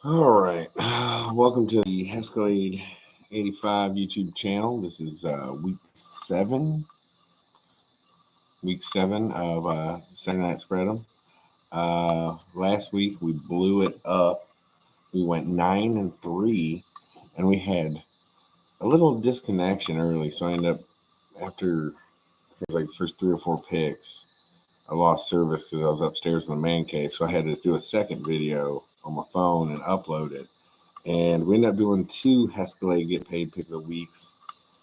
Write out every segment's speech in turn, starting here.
All right. Welcome to the Escalade 85 YouTube channel. This is week seven of Saturday Night Spread'em. Last week we blew it up. We went 9-3, and we had a little disconnection early. So I ended up after it was like the first three or four picks, I lost service because I was upstairs in the man cave. So I had to do a second video on my phone and upload it. And we ended up doing two Escalade Get Paid Pick of the Weeks.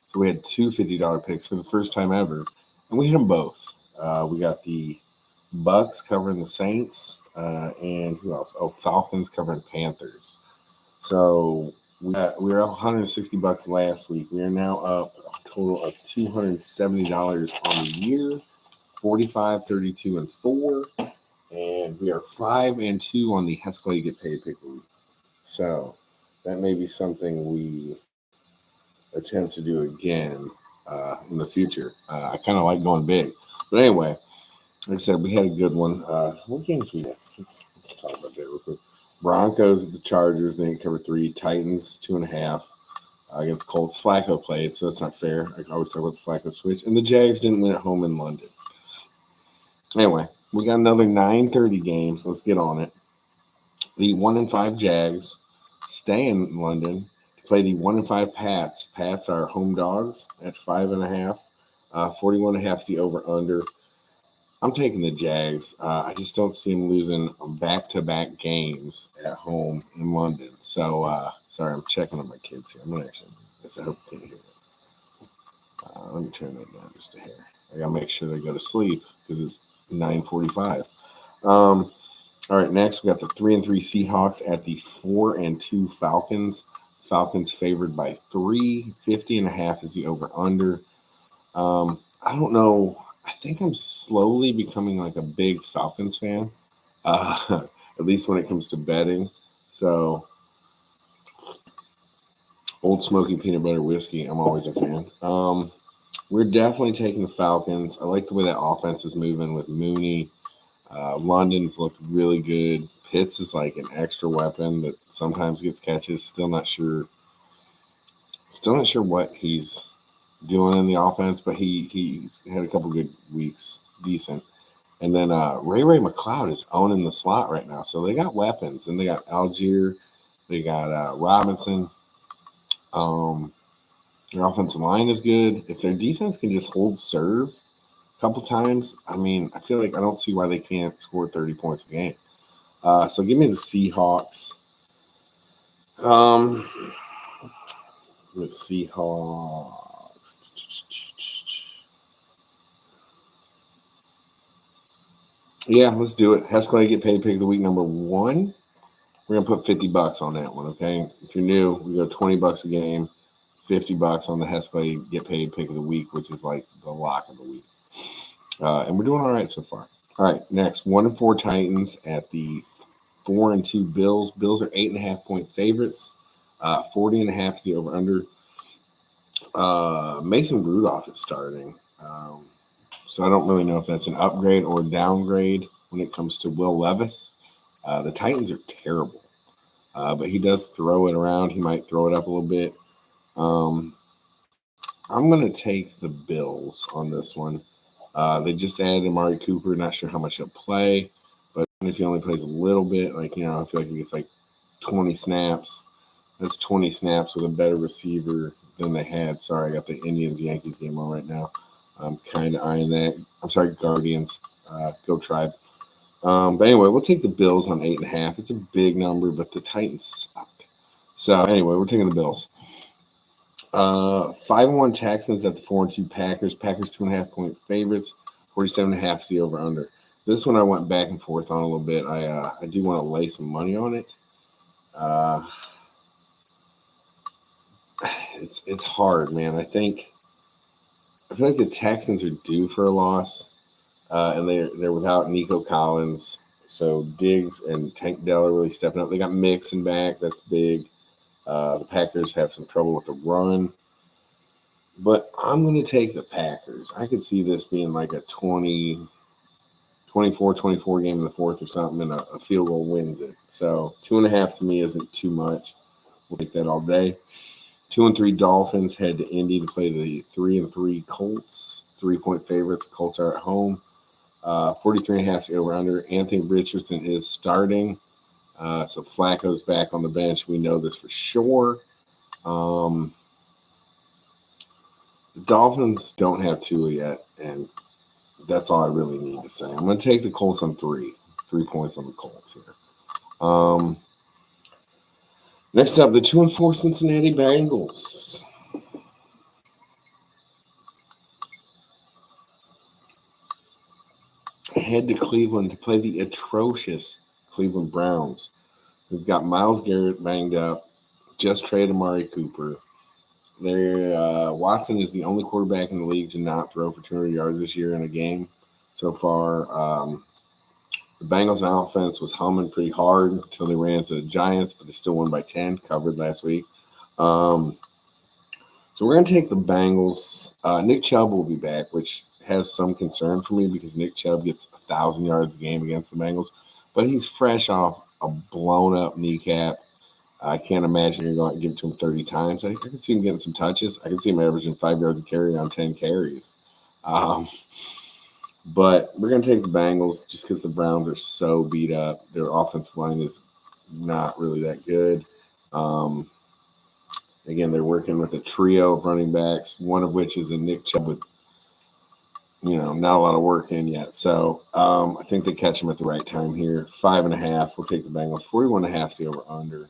So we had two $50 picks for the first time ever, and we hit them both. We got the Bucks covering the Saints, and who else? Oh, Falcons covering Panthers. So we were up $160 last week. We are now up a total of $270 on the year, 45, 32, and 4. And we are 5-2 on the Escalade Get Paid Pick of the Week. So that may be something we attempt to do again in the future. I kind of like going big. But anyway, like I said, we had a good one. What games we had? Let's talk about that real quick. Broncos at the Chargers, they didn't cover 3. Titans 2.5 against Colts. Flacco played, so that's not fair. I always talk about the Flacco switch. And the Jags didn't win at home in London. Anyway, we got another 9:30 games. Let's get on it. The 1-5 Jags stay in London to play the 1-5 Pats. Pats are home dogs at 5.5. 41.5 is the over under. I'm taking the Jags. I just don't see them losing back-to-back games at home in London. So sorry, I'm checking on my kids here. I'm gonna actually. I hope you can hear it. Let me turn that down just a hair. I gotta make sure they go to sleep because it's 9:45. All right, next we got the 3-3 Seahawks at the 4-2 Falcons. Falcons favored by 3. 50.5 is the over under. I don't know. I think I'm slowly becoming like a big Falcons fan, at least when it comes to betting. So, Old Smoky Peanut Butter Whiskey, I'm always a fan. We're definitely taking the Falcons. I like the way that offense is moving with Mooney. London's looked really good. Pitts is like an extra weapon that sometimes gets catches. Still not sure. Still not sure what he's doing in the offense, but he's had a couple good weeks, decent. And then Ray McLeod is owning the slot right now, so they got weapons, and they got Algier, they got Robinson. Um, their offensive line is good. If their defense can just hold serve a couple times, I mean, I feel like I don't see why they can't score 30 points a game. So give me the Seahawks. Um, the Seahawks. Yeah, let's do it. Escalade Get Paid Pick of the Week number 1. We're gonna put $50 on that one. Okay, if you're new, we go $20 a game, $50 on the Escalade Get Paid Pick of the Week, which is like the lock of the week. And we're doing all right so far. All right, next 1-4 Titans at the 4-2 Bills. Bills are 8.5-point favorites. 40.5 is the over under. Mason Rudolph is starting. So I don't really know if that's an upgrade or downgrade when it comes to Will Levis. The Titans are terrible, but he does throw it around. He might throw it up a little bit. I'm going to take the Bills on this one. They just added Amari Cooper. Not sure how much he'll play, but if he only plays a little bit, I feel like he gets like 20 snaps. That's 20 snaps with a better receiver than they had. Sorry, I got the Indians-Yankees game on right now. I'm kind of eyeing that. I'm sorry, Guardians. Go Tribe. But anyway, we'll take the Bills on 8.5. It's a big number, but the Titans suck. So anyway, we're taking the Bills. 5-1 Texans at the 4-2 Packers. Packers 2.5-point favorites. 47.5 is the over under. This one I went back and forth on a little bit. I do want to lay some money on it. It's hard, man. I feel like the Texans are due for a loss, and they're without Nico Collins. So Diggs and Tank Dell are really stepping up. They got Mixon back. That's big. The Packers have some trouble with the run. But I'm going to take the Packers. I could see this being like a 20 24-24 game in the fourth or something, and a field goal wins it. So 2.5 to me isn't too much. We'll take that all day. 2-3 Dolphins head to Indy to play the 3-3 Colts. 3-point favorites. Colts are at home. 43.5 over under. Anthony Richardson is starting. So Flacco's back on the bench. We know this for sure. The Dolphins don't have Tua yet, and that's all I really need to say. I'm going to take the Colts on 3 points on the Colts here. Next up, the 2-4 Cincinnati Bengals. Head to Cleveland to play the atrocious Cleveland Browns. We've got Myles Garrett banged up. Just traded Amari Cooper. Watson is the only quarterback in the league to not throw for 200 yards this year in a game so far. The Bengals offense was humming pretty hard until they ran into the Giants, but they still won by 10, covered last week. So we're going to take the Bengals. Nick Chubb will be back, which has some concern for me because Nick Chubb gets 1,000 yards a game against the Bengals, but he's fresh off a blown-up kneecap. I can't imagine you're going to give it to him 30 times. I can see him getting some touches. I can see him averaging 5 yards a carry on 10 carries. But we're going to take the Bengals just because the Browns are so beat up. Their offensive line is not really that good. Again, they're working with a trio of running backs, one of which is a Nick Chubb with, not a lot of work in yet. So I think they catch him at the right time here. 5.5. We'll take the Bengals. 41.5 is the over-under.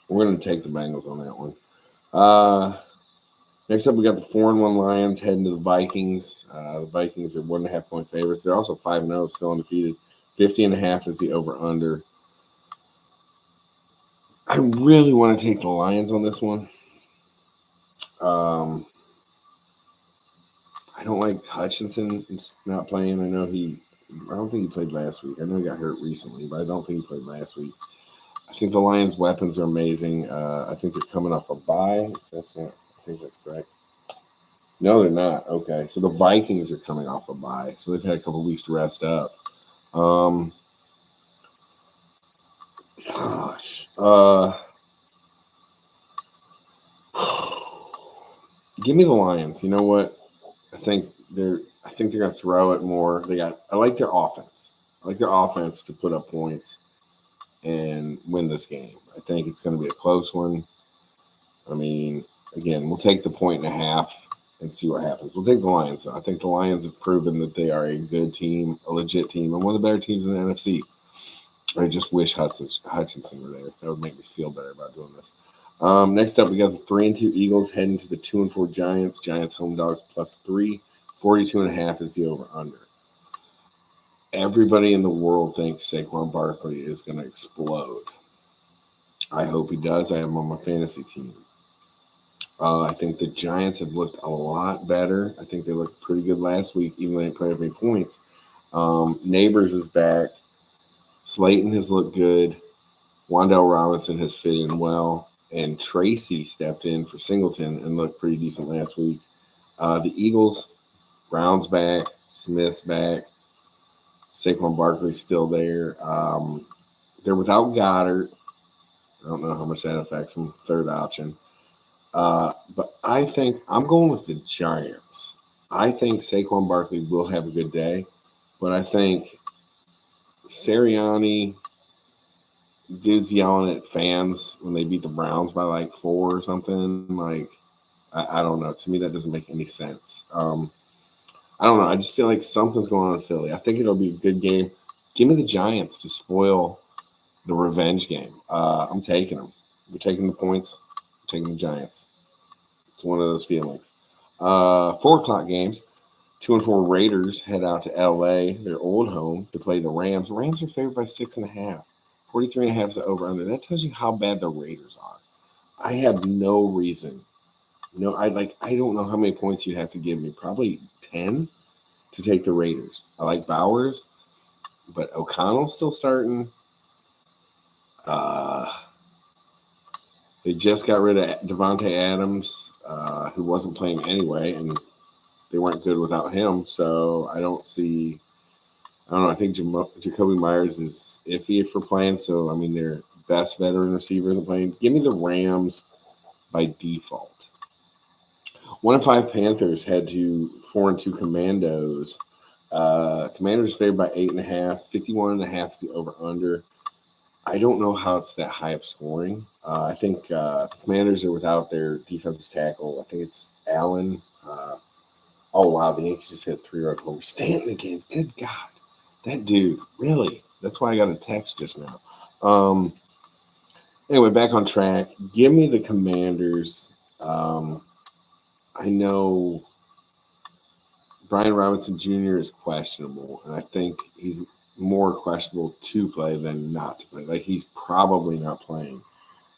We're going to take the Bengals on that one. Next up, we got the 4-1 Lions heading to the Vikings. The Vikings are 1.5 point favorites. They're also 5-0, still undefeated. 50.5 is the over-under. I really want to take the Lions on this one. I don't like Hutchinson not playing. I don't think he played last week. I know he got hurt recently, but I don't think he played last week. I think the Lions' weapons are amazing. I think they're coming off a bye. I think that's correct. No, they're not. Okay, so the Vikings are coming off a bye, so they've had a couple weeks to rest up. Give me the Lions. You know what? I think they're going to throw it more. I like their offense. I like their offense to put up points and win this game. I think it's going to be a close one. I mean, again, we'll take the 1.5 and see what happens. We'll take the Lions, though. I think the Lions have proven that they are a good team, a legit team, and one of the better teams in the NFC. I just wish Hutchinson were there. That would make me feel better about doing this. Next up, we got the 3-2 Eagles heading to the 2-4 Giants. Giants home dogs +3. 42.5 is the over-under. Everybody in the world thinks Saquon Barkley is going to explode. I hope he does. I have him on my fantasy team. I think the Giants have looked a lot better. I think they looked pretty good last week, even though they didn't play any points. Neighbors is back. Slayton has looked good. Wan'Dale Robinson has fit in well. And Tracy stepped in for Singleton and looked pretty decent last week. The Eagles, Brown's back. Smith's back. Saquon Barkley's still there. They're without Goddard. I don't know how much that affects them. Third option. But I think I'm going with the Giants. I think Saquon Barkley will have a good day, but I think Sirianni, dudes yelling at fans when they beat the Browns by like 4 or something. Like, I don't know. To me, that doesn't make any sense. I don't know. I just feel like something's going on in Philly. I think it'll be a good game. Give me the Giants to spoil the revenge game. I'm taking them. We're taking the points. We're taking the Giants. It's one of those feelings. 4:00 games. 2-4 Raiders head out to L.A., their old home, to play the Rams. Rams are favored by 6.5. 43.5 is the over-under. That tells you how bad the Raiders are. I have no reason. I don't know how many points you'd have to give me. Probably 10 to take the Raiders. I like Bowers, but O'Connell's still starting. They just got rid of Devontae Adams, who wasn't playing anyway, and they weren't good without him. So I don't see. I don't know. I think Jacoby Myers is iffy for playing. So I mean, their best veteran receiver isn't playing. Give me the Rams by default. 1-5 Panthers head to 4-2 Commandos. Commanders favored by 8.5. 51.5 is the over under. I don't know how it's that high of scoring. I think the Commanders are without their defensive tackle. I think it's Allen. Oh wow, the Yankees just hit 3-run homer. Stanton again. Good God, that dude really. That's why I got a text just now. Anyway, back on track. Give me the Commanders. I know Brian Robinson Jr. is questionable, and I think he's more questionable to play than not to play. Like he's probably not playing.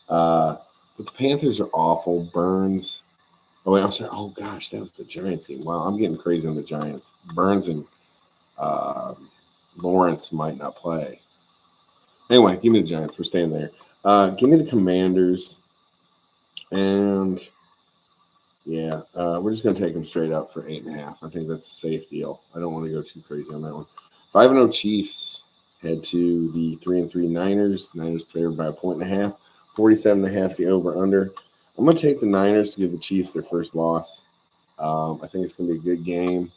But the Panthers are awful. Burns. Oh wait, I'm sorry. Oh gosh, that was the Giants game. Wow, I'm getting crazy on the Giants. Burns and Lawrence might not play. Anyway, give me the Giants. We're staying there. Give me the Commanders, and yeah, we're just going to take them straight up for 8.5. I think that's a safe deal. I don't want to go too crazy on that one. 5-0 Chiefs head to the 3-3 Niners. Niners favored by 1.5. 47.5 is the over under. I'm going to take the Niners to give the Chiefs their first loss. I think it's going to be a good game.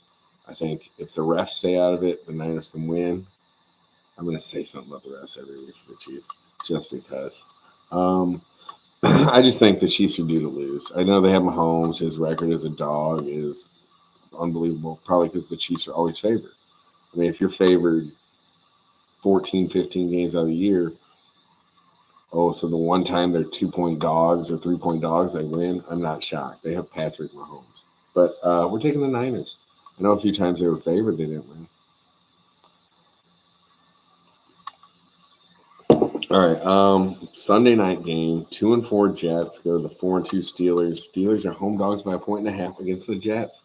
I think if the refs stay out of it, the Niners can win. I'm going to say something about the refs every week for the Chiefs, just because. I just think the Chiefs are due to lose. I know they have Mahomes. His record as a dog is unbelievable, probably because the Chiefs are always favored. I mean, if you're favored 14, 15 games out of the year, so the one time they're 2-point dogs or 3-point dogs, they win, I'm not shocked. They have Patrick Mahomes. But we're taking the Niners. I know a few times they were favored, they didn't win. All right, Sunday night game, 2-4 Jets go to the 4-2 Steelers. Steelers are home dogs by 1.5 against the Jets.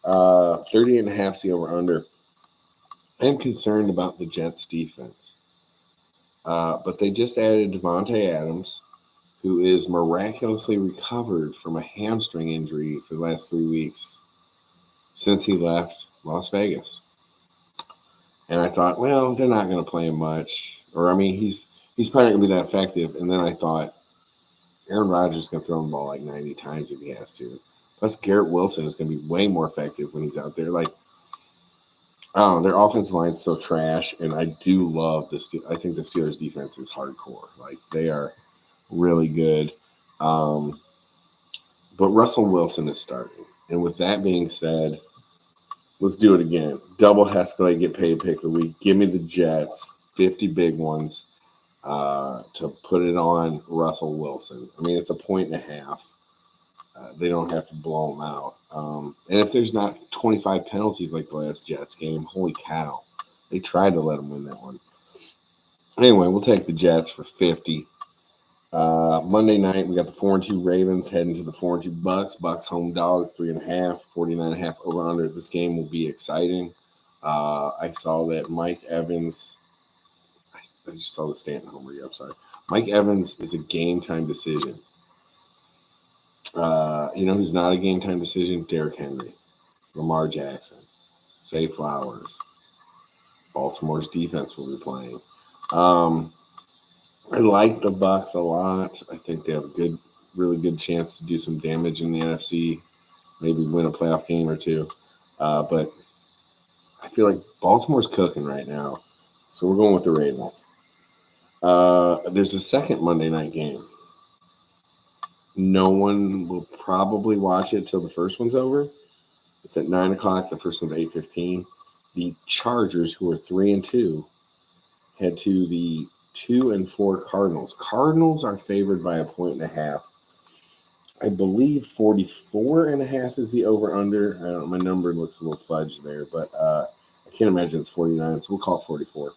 30.5 is the over under. I am concerned about the Jets defense, but they just added Devontae Adams, who is miraculously recovered from a hamstring injury for the last 3 weeks since he left Las Vegas. And I thought, well, they're not going to play him much, or I mean, he's probably not going to be that effective. And then I thought, Aaron Rodgers is going to throw the ball like 90 times if he has to. Plus, Garrett Wilson is going to be way more effective when he's out there. Like, I don't know, their offensive line is still trash, and I do love this. I think the Steelers' defense is hardcore. Like, they are really good. But Russell Wilson is starting. And with that being said, let's do it again. Double Hescalate, get paid pick of the week. Give me the Jets, 50 big ones. To put it on Russell Wilson. I mean, it's 1.5. They don't have to blow them out. And if there's not 25 penalties like the last Jets game, holy cow. They tried to let them win that one. Anyway, we'll take the Jets for 50. Monday night, we got the 4-2 Ravens heading to the 4-2 Bucks. Bucks home dogs, 3.5, 49.5 over under. This game will be exciting. I saw that Mike Evans... I just saw the Stanton homer. I'm sorry. Mike Evans is a game time decision. You know who's not a game time decision? Derrick Henry, Lamar Jackson, Zay Flowers. Baltimore's defense will be playing. I like the Bucks a lot. I think they have a really good chance to do some damage in the NFC. Maybe win a playoff game or two. But I feel like Baltimore's cooking right now. So we're going with the Ravens. There's a second Monday night game. No one will probably watch it till the first one's over. It's at 9 o'clock. The first one's 8:15. The Chargers, who are 3-2, head to the 2-4 Cardinals. Cardinals are favored by 1.5. I believe 44.5 is the over/under. I don't know, my number looks a little fudged there, but I can't imagine it's 49, so we'll call it 44.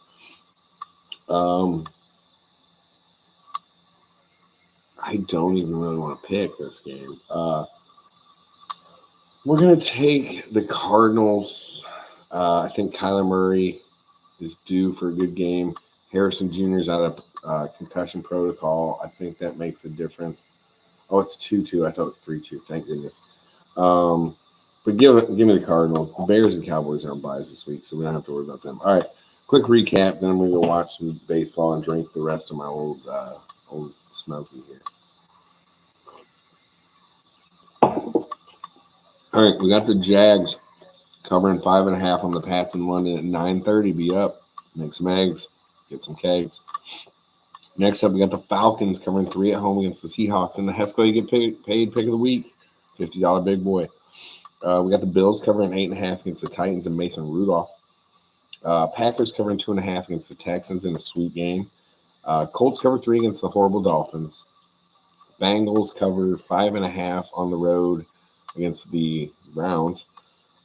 I don't even really want to pick this game. We're going to take the Cardinals. I think Kyler Murray is due for a good game. Harrison Jr. is out of concussion protocol. I think that makes a difference. Oh, it's 2-2. I thought it was 3-2. Thank goodness. But But give me the Cardinals. The Bears and Cowboys are on buys this week, so we don't have to worry about them. All right, quick recap. Then I'm gonna go watch some baseball and drink the rest of my old Smoky here. All right, we got the Jags covering 5.5 on the Pats in London at 9:30. Be up, make some eggs, get some kegs. Next up, we got the Falcons covering 3 at home against the Seahawks. And the Hesco, you get paid pick of the week, $50 big boy. We got the Bills covering 8.5 against the Titans and Mason Rudolph. Packers covering 2.5 against the Texans in a sweet game. Colts cover 3 against the horrible Dolphins. Bengals cover 5.5 on the road against the Browns.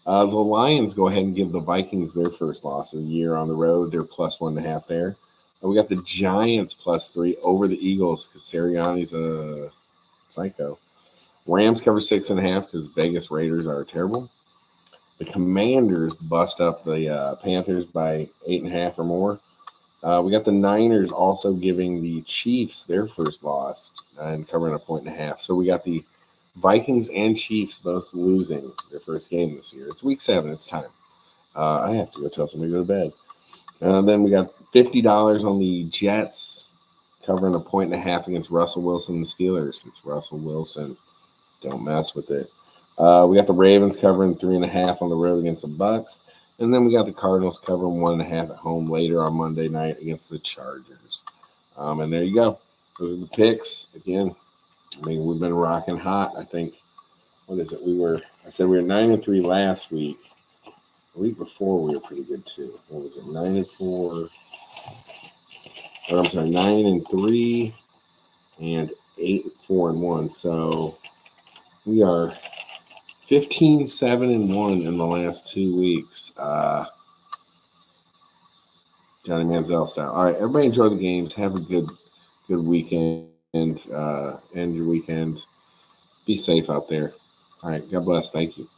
The Lions go ahead and give the Vikings their first loss of the year on the road. They're plus 1.5 there. And we got the Giants plus 3 over the Eagles because Sirianni's a psycho. Rams cover 6.5 because Vegas Raiders are terrible. The Commanders bust up the Panthers by 8.5 or more. We got the Niners also giving the Chiefs their first loss and covering 1.5. So we got the Vikings and Chiefs both losing their first game this year. It's week 7. It's time. I have to go tell somebody to go to bed. Then we got $50 on the Jets covering 1.5 against Russell Wilson and the Steelers. It's Russell Wilson. Don't mess with it. We got the Ravens covering 3.5 on the road against the Bucks. And then we got the Cardinals covering 1.5 at home later on Monday night against the Chargers. And there you go. Those are the picks. Again, I mean, we've been rocking hot. I think, what is it? I said we were 9-3 last week. The week before we were pretty good too. What was it? 9-4. Or I'm sorry, 9-3 and 8-4-1. So we are 15-7-1 in the last 2 weeks. Johnny Manziel style. All right, everybody enjoy the games. Have a good weekend. End your weekend. Be safe out there. All right, God bless. Thank you.